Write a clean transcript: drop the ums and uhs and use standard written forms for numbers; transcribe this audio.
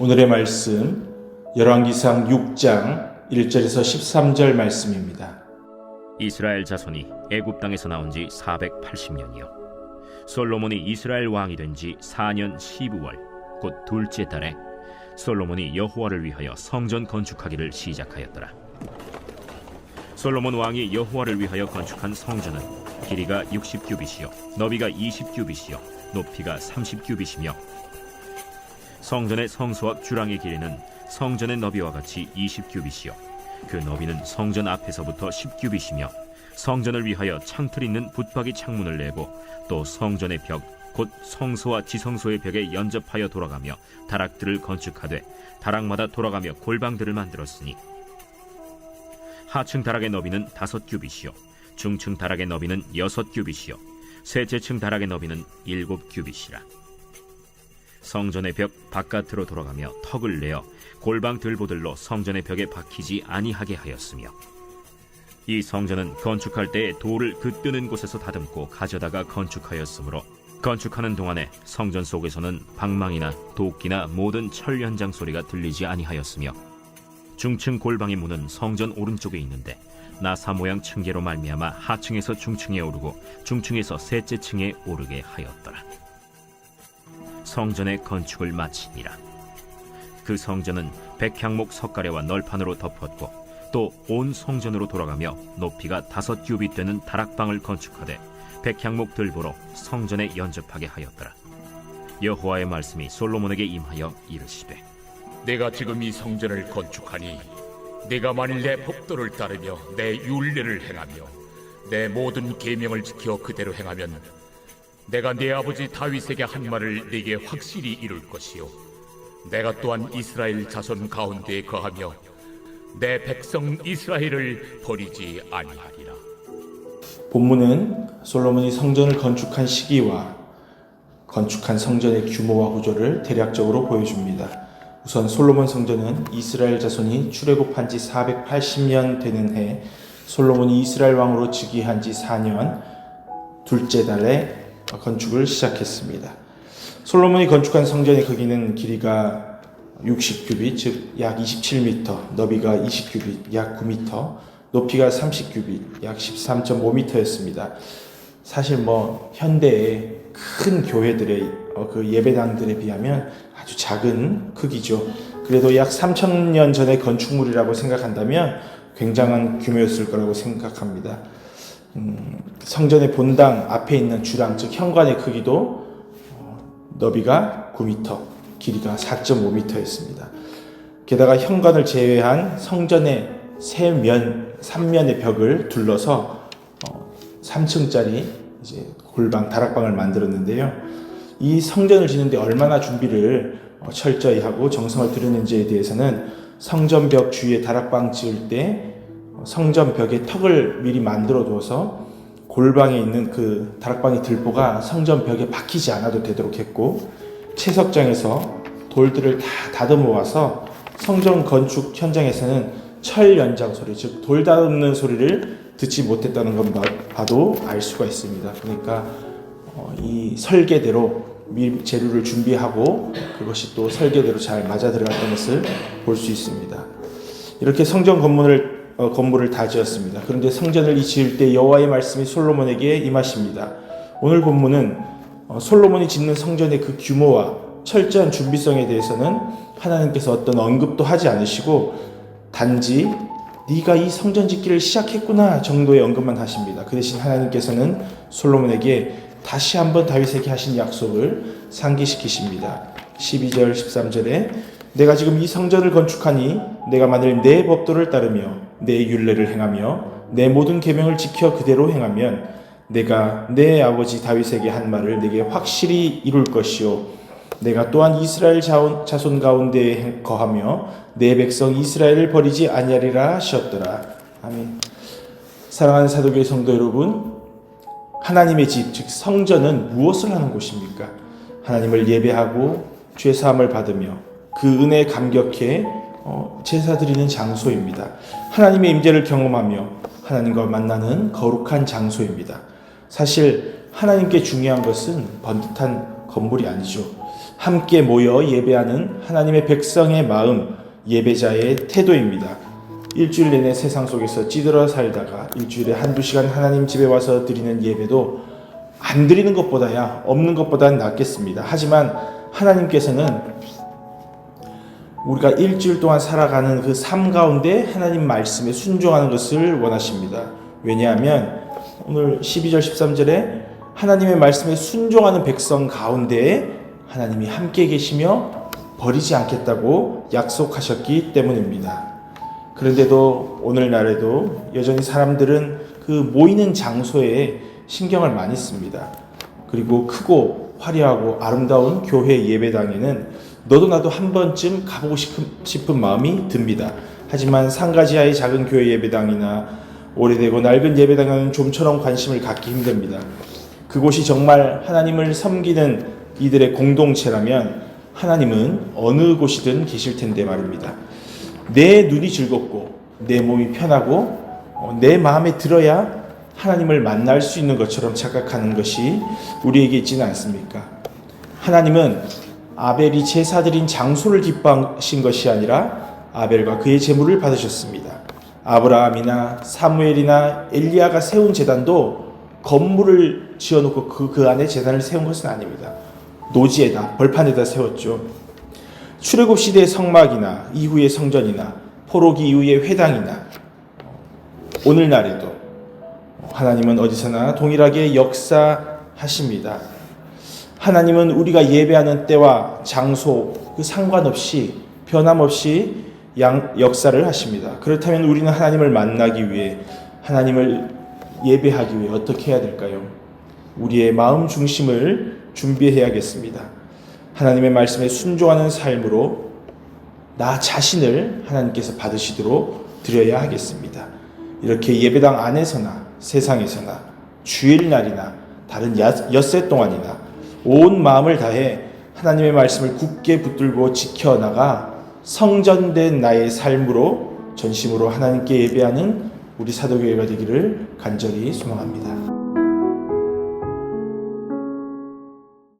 오늘의 말씀 열왕기상 6장 1절에서 13절 말씀입니다. 이스라엘 자손이 애굽 땅에서 나온 지 480년이요 솔로몬이 이스라엘 왕이 된 지 4년 12월 곧 둘째 달에 솔로몬이 여호와를 위하여 성전 건축하기를 시작하였더라. 솔로몬 왕이 여호와를 위하여 건축한 성전은 길이가 60규빗이요 너비가 20규빗이요 높이가 30규빗이며 성전의 성소와 주랑의 길이는 성전의 너비와 같이 20규빗이요 그 너비는 성전 앞에서부터 10규빗이며 성전을 위하여 창틀 있는 붙박이 창문을 내고 또 성전의 벽 곧 성소와 지성소의 벽에 연접하여 돌아가며 다락들을 건축하되 다락마다 돌아가며 골방들을 만들었으니 하층 다락의 너비는 5규빗이요 중층 다락의 너비는 6규빗이요 셋째층 다락의 너비는 7규빗이라. 성전의 벽 바깥으로 돌아가며 턱을 내어 골방 들보들로 성전의 벽에 박히지 아니하게 하였으며 이 성전은 건축할 때에 돌을 그 뜨는 곳에서 다듬고 가져다가 건축하였으므로 건축하는 동안에 성전 속에서는 방망이나 도끼나 모든 철 연장 소리가 들리지 아니하였으며 중층 골방의 문은 성전 오른쪽에 있는데 나사 모양 층계로 말미암아 하층에서 중층에 오르고 중층에서 셋째 층에 오르게 하였더라. 성전의 건축을 마치니라. 그 성전은 백향목 석가래와 널판으로 덮었고 또 온 성전으로 돌아가며 높이가 5규빗 되는 다락방을 건축하되 백향목 들보로 성전에 연접하게 하였더라. 여호와의 말씀이 솔로몬에게 임하여 이르시되 내가 지금 이 성전을 건축하니 내가 만일 내 법도를 따르며 내 율례를 행하며 내 모든 계명을 지켜 그대로 행하면 내가 내 아버지 다윗에게 한 말을 네게 확실히 이룰 것이요 내가 또한 이스라엘 자손 가운데에 거하며 내 백성 이스라엘을 버리지 아니하리라. 본문은 솔로몬이 성전을 건축한 시기와 건축한 성전의 규모와 구조를 대략적으로 보여줍니다. 우선 솔로몬 성전은 이스라엘 자손이 출애굽한 지 480년 되는 해 솔로몬이 이스라엘 왕으로 즉위한 지 4년 둘째 달에 건축을 시작했습니다. 솔로몬이 건축한 성전의 크기는 길이가 60규빗, 즉 약 27m, 너비가 20규빗, 약 9m, 높이가 30규빗, 약 13.5m였습니다. 사실 현대의 큰 교회들의 그 예배당들에 비하면 아주 작은 크기죠. 그래도 약 3,000년 전의 건축물이라고 생각한다면 굉장한 규모였을 거라고 생각합니다. 성전의 본당 앞에 있는 주랑, 즉 현관의 크기도 너비가 9m, 길이가 4.5m였습니다. 게다가 현관을 제외한 성전의 3면의 벽을 둘러서 3층짜리 이제 골방, 다락방을 만들었는데요. 이 성전을 짓는데 얼마나 준비를 철저히 하고 정성을 들였는지에 대해서는 성전벽 주위에 다락방 지을 때 성전벽에 턱을 미리 만들어 두어서 골방에 있는 그 다락방의 들보가 성전벽에 박히지 않아도 되도록 했고 채석장에서 돌들을 다 다듬어 와서 성전 건축 현장에서는 철 연장 소리, 즉 돌 다듬는 소리를 듣지 못했다는 것 봐도 알 수가 있습니다. 그러니까 이 설계대로 미리 재료를 준비하고 그것이 또 설계대로 잘 맞아 들어갔던 것을 볼 수 있습니다. 이렇게 성전 건물을 다 지었습니다. 그런데 성전을 지을 때 여호와의 말씀이 솔로몬에게 임하십니다. 오늘 본문은 솔로몬이 짓는 성전의 그 규모와 철저한 준비성에 대해서는 하나님께서 어떤 언급도 하지 않으시고 단지 네가 이 성전 짓기를 시작했구나 정도의 언급만 하십니다. 그 대신 하나님께서는 솔로몬에게 다시 한번 다윗에게 하신 약속을 상기시키십니다. 12절 13절에 내가 지금 이 성전을 건축하니 내가 만일 내 법도를 따르며 내 율례를 행하며 내 모든 계명을 지켜 그대로 행하면 내가 내 아버지 다윗에게 한 말을 내게 확실히 이룰 것이요 내가 또한 이스라엘 자손 가운데에 거하며 내 백성 이스라엘을 버리지 아니하리라 하셨더라. 아멘. 사랑하는 사도교회 성도 여러분, 하나님의 집, 즉 성전은 무엇을 하는 곳입니까? 하나님을 예배하고 죄사함을 받으며 그 은혜에 감격해 제사 드리는 장소입니다. 하나님의 임재를 경험하며 하나님과 만나는 거룩한 장소입니다. 사실 하나님께 중요한 것은 번듯한 건물이 아니죠. 함께 모여 예배하는 하나님의 백성의 마음, 예배자의 태도입니다. 일주일 내내 세상 속에서 찌들어 살다가 일주일에 한두 시간 하나님 집에 와서 드리는 예배도 안 드리는 것보다야 없는 것보다는 낫겠습니다. 하지만 하나님께서는 우리가 일주일 동안 살아가는 그 삶 가운데 하나님 말씀에 순종하는 것을 원하십니다. 왜냐하면 오늘 12절 13절에 하나님의 말씀에 순종하는 백성 가운데에 하나님이 함께 계시며 버리지 않겠다고 약속하셨기 때문입니다. 그런데도 오늘날에도 여전히 사람들은 그 모이는 장소에 신경을 많이 씁니다. 그리고 크고 화려하고 아름다운 교회 예배당에는 너도 나도 한 번쯤 가보고 싶은 마음이 듭니다. 하지만 상가지하의 작은 교회 예배당이나 오래되고 낡은 예배당에는 좀처럼 관심을 갖기 힘듭니다. 그곳이 정말 하나님을 섬기는 이들의 공동체라면 하나님은 어느 곳이든 계실 텐데 말입니다. 내 눈이 즐겁고 내 몸이 편하고 내 마음에 들어야 하나님을 만날 수 있는 것처럼 착각하는 것이 우리에게 있지는 않습니까? 하나님은 아벨이 제사 드린 장소를 기뻐하신 것이 아니라 아벨과 그의 제물을 받으셨습니다. 아브라함이나 사무엘이나 엘리야가 세운 제단도 건물을 지어놓고 그 안에 제단을 세운 것은 아닙니다. 노지에다 벌판에다 세웠죠. 출애굽 시대의 성막이나 이후의 성전이나 포로기 이후의 회당이나 오늘날에도 하나님은 어디서나 동일하게 역사하십니다. 하나님은 우리가 예배하는 때와 장소 그 상관없이 변함없이 역사를 하십니다. 그렇다면 우리는 하나님을 만나기 위해 하나님을 예배하기 위해 어떻게 해야 될까요? 우리의 마음 중심을 준비해야겠습니다. 하나님의 말씀에 순종하는 삶으로 나 자신을 하나님께서 받으시도록 드려야 하겠습니다. 이렇게 예배당 안에서나 세상에서나 주일날이나 다른 엿새 동안이나 온 마음을 다해 하나님의 말씀을 굳게 붙들고 지켜나가 성전된 나의 삶으로 전심으로 하나님께 예배하는 우리 사도교회가 되기를 간절히 소망합니다.